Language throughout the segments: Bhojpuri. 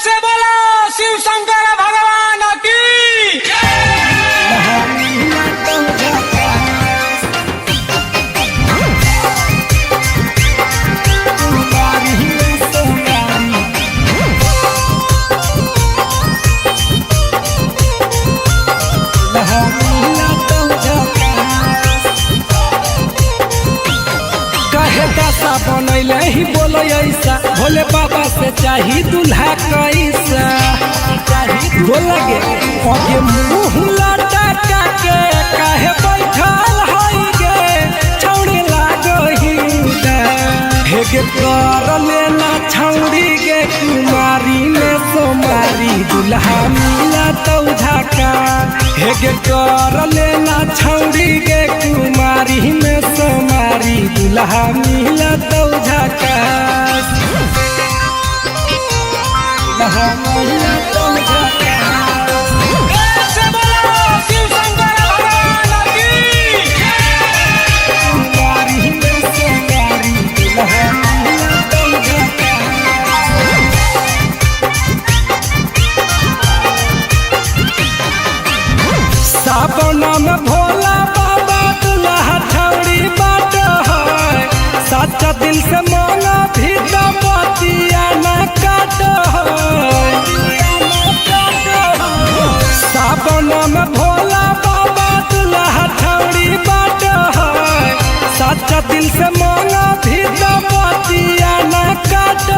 से बोलो शिव शंकर भगवान की बनैले ही बोलो ऐसा भोले बाबा से चाही दूल्हा कैसा बोलगे आगे मुंह लटा के काहे बैठल हई गे छौड़ी लागही हेगे कर लेना छौड़ी गे कुमारी में सोमारी दूल्हा मिला तो झाका हेगे कर लेना छौड़ी गे कुमारी में सोमारी दूल्हा मिला तो झाका दूल्हा मिला तो झाका से बोलो शिव शंकर भगवान की कुमारी में सोमारी दूल्हा मिला तो झाका सावन में भोला बाबा दूल्हा छौड़ी बाट है सच्चा दिल से मांगा भी तो बतिया न काट सावन में भोला बाबा दूल्हा छौड़ी बाट है सच्चा दिल से मांगा भी तो बतिया न काट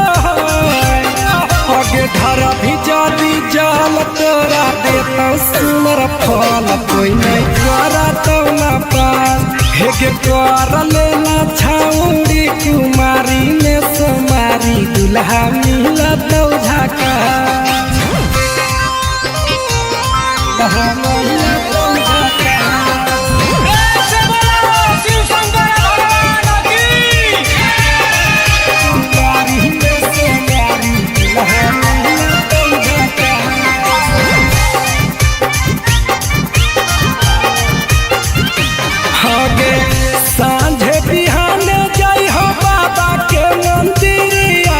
आगे धरा भी जादी जाल तोरा देता सुनर फल कोई नहीं करा तो न पाल हेगे कर लेना छौड़ी कुमारी में सोमारी दूल्हा मिला तो झाका दूल्हा मिला तो झाका से बोलो शिव शंकर भगवान की कुमारी में सोमारी दूल्हा मिला तो झाका आगे सांझे बिहाने जाई हो बाबा के मंदिरिया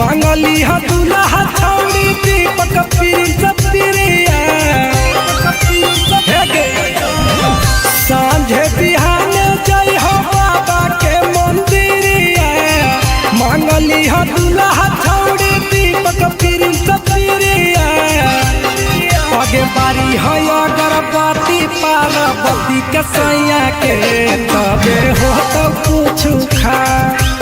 मांगली हो दूल्हा छौड़ी दीपक पिरिया सांझे बिहाने जाई हो बाबा के मंदिरिया मांगली हो दूल्हा छौड़ी दीपक पिरिया आगे बारी है अगरबत्ती पार्वती के सैया के तबे हो तो कुछ खा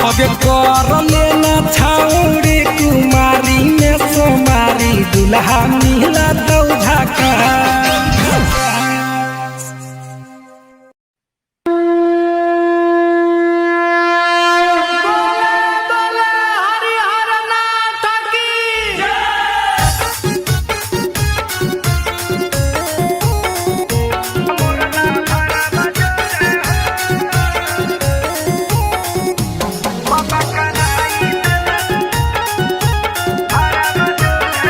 आगे कर लेना छौड़ी कुमारी में सोमारी दूल्हा मिला तो झाका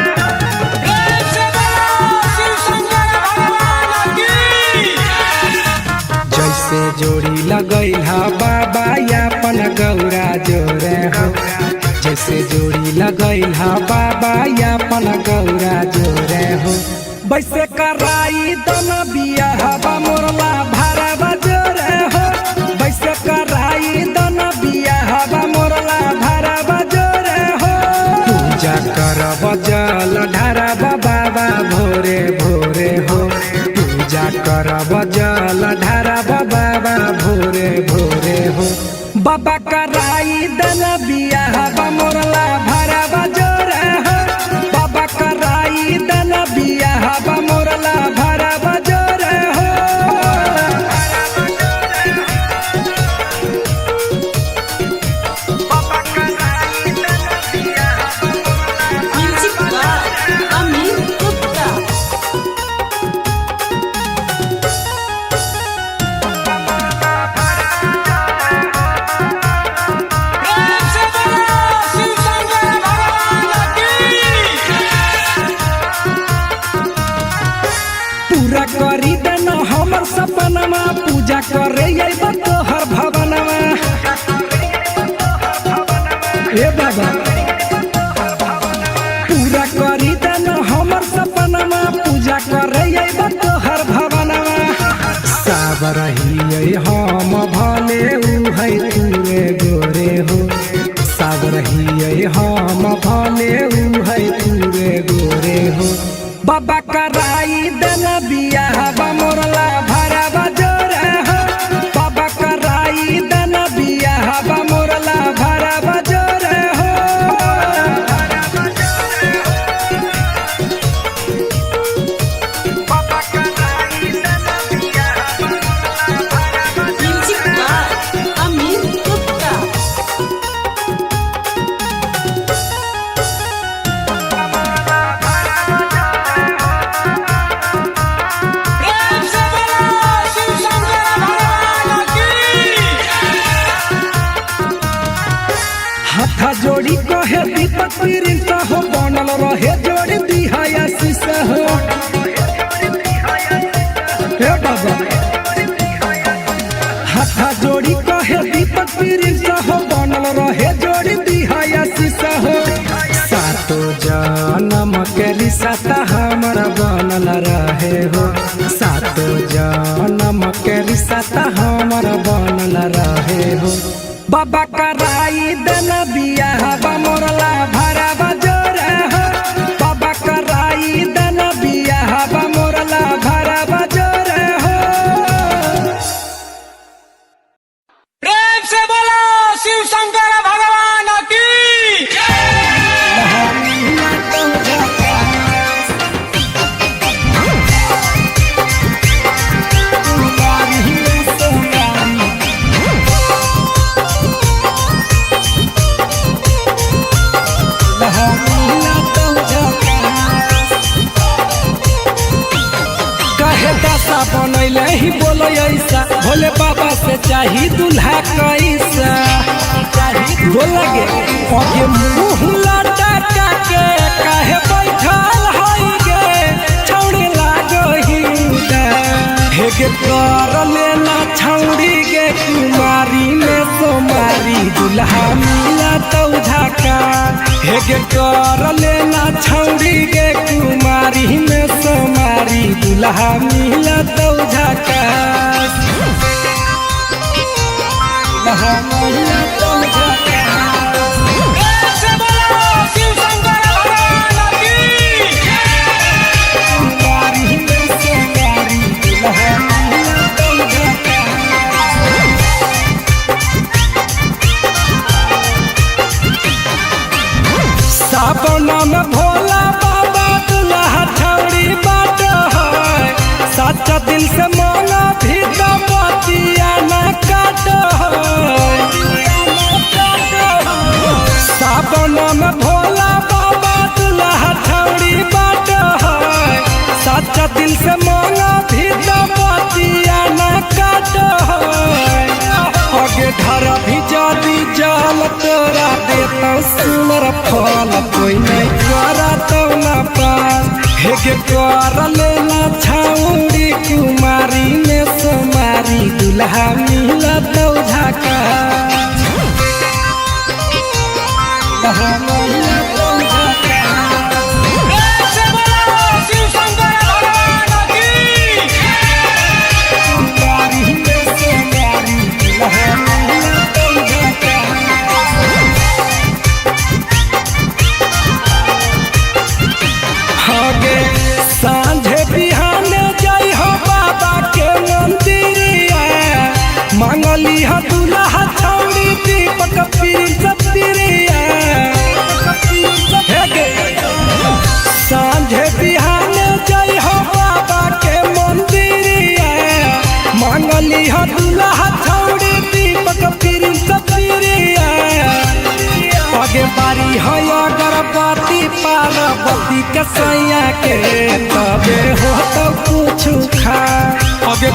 से बोलो शिव शंकर भगवान की जैसे जोड़ी लगैल हा बाबा यापन गौरा जोरे हो जैसे जोड़ी लगैल हा बाबा यापन गौरा जोरे हो वैसे कराई दन बिया हवा मोरला भरवा जोरे हो वैसे कराई दन बिया हवा मोरला भरवा जोरे हो पूजा करब जल ढारब बाबा भोरे भोरे हो पूजा करब जल ढारब बाबा भोरे भोरे हो बाबा कराई दन बिया हवा मोरला भरवा जोरे हो बाबा कराई दन बिया हवा मोरला भरवा जोरे हो बाबा कराई दन बिया हवा मोरला म्यूजिक बाय अमित गुप्ता। से रहिए हम भले ऊ है तूरे गोरे हो। सब रहिए हम भले ऊ है तूरे गोरे हो। बाबा कराई देना बियाह मोरला भरा बजोरे हो। बाबा कराई देना बियाह मोरला भरा बजोरे हो। Music by Amit Gupta. प्रेम से बोलो शिव शंकर भगवान की। हाथा जोड़ी कहे दीपक प्रिंस हो। बनल रहे जोड़ी दिहाया शीशा हो। हे बाबा हाथा जोड़ी कहे दीपक प्रिंस हो। बनल रहे जोड़ी दिहाया शीशा हो। सातो जन्म के रिश्ता हमारा बनल रहे हो। सातो जन्म के रिश्ता हमारा बनल रहे हो। बाबा कराई देना बियाह मोरला भरा बजोरे हो। बाबा कराई देना बियाह मोरला भरा बजोरे हो। प्रेम से बोलो शिव शंकर भगवान की। कहे दशा बनैले ही बोलो ऐसा। भोले बाबा से चाही दूल्हा कैसा। बोला गे आगे मुँह लटा के कहे बैठल हई गे छौड़ी लागो ही हेगे कर लेना छौड़ी गे कुमारी में सोमारी दूल्हा मिला तो झाका। हेगे कर लेना छौड़ी गे कुमारी में सोमारी दूल्हा मिला तो झाका। दूल्हा मिला तो झाका। प्रेम से बोलो शिव शंकर भगवान की। कुमारी में सोमारी दूल्हा मिला तो झाका। सावन में भोला बाबा दूल्हा छौड़ी बाट है। सच्चा दिल से मांगा भी तो बतिया न काट है। सावन में भोला बाबा दूल्हा छौड़ी बाट है। सच्चा दिल से मांगा भी तो बतिया न काट है। आगे धर भी जादी जाल तोरा देता सुनर फल कोई नहीं करा तो न पास। हेगे कर लेना छौड़ी कुमारी में सोमारी दूल्हा मिला तो झाका। दूल्हा मिला तो झाका। प्रेम से बोलो शिव शंकर भगवान की। कुमारी में सोमारी दूल्हा मिला तो झाका। आगे सांझे बिहाने जाई हो बाबा के मंदिरिया। मांगली हो दूल्हा छौड़ी दीपक प्रिंस प्रिया। सांझे बिहाने जाई हो बाबा के मंदिरिया। मांगली हो दूल्हा छौड़ी दीपक प्रिंस प्रिया। आगे बारी है अगरबत्ती पार्वती के सैया के तबे हो तो कुछ खा। आगे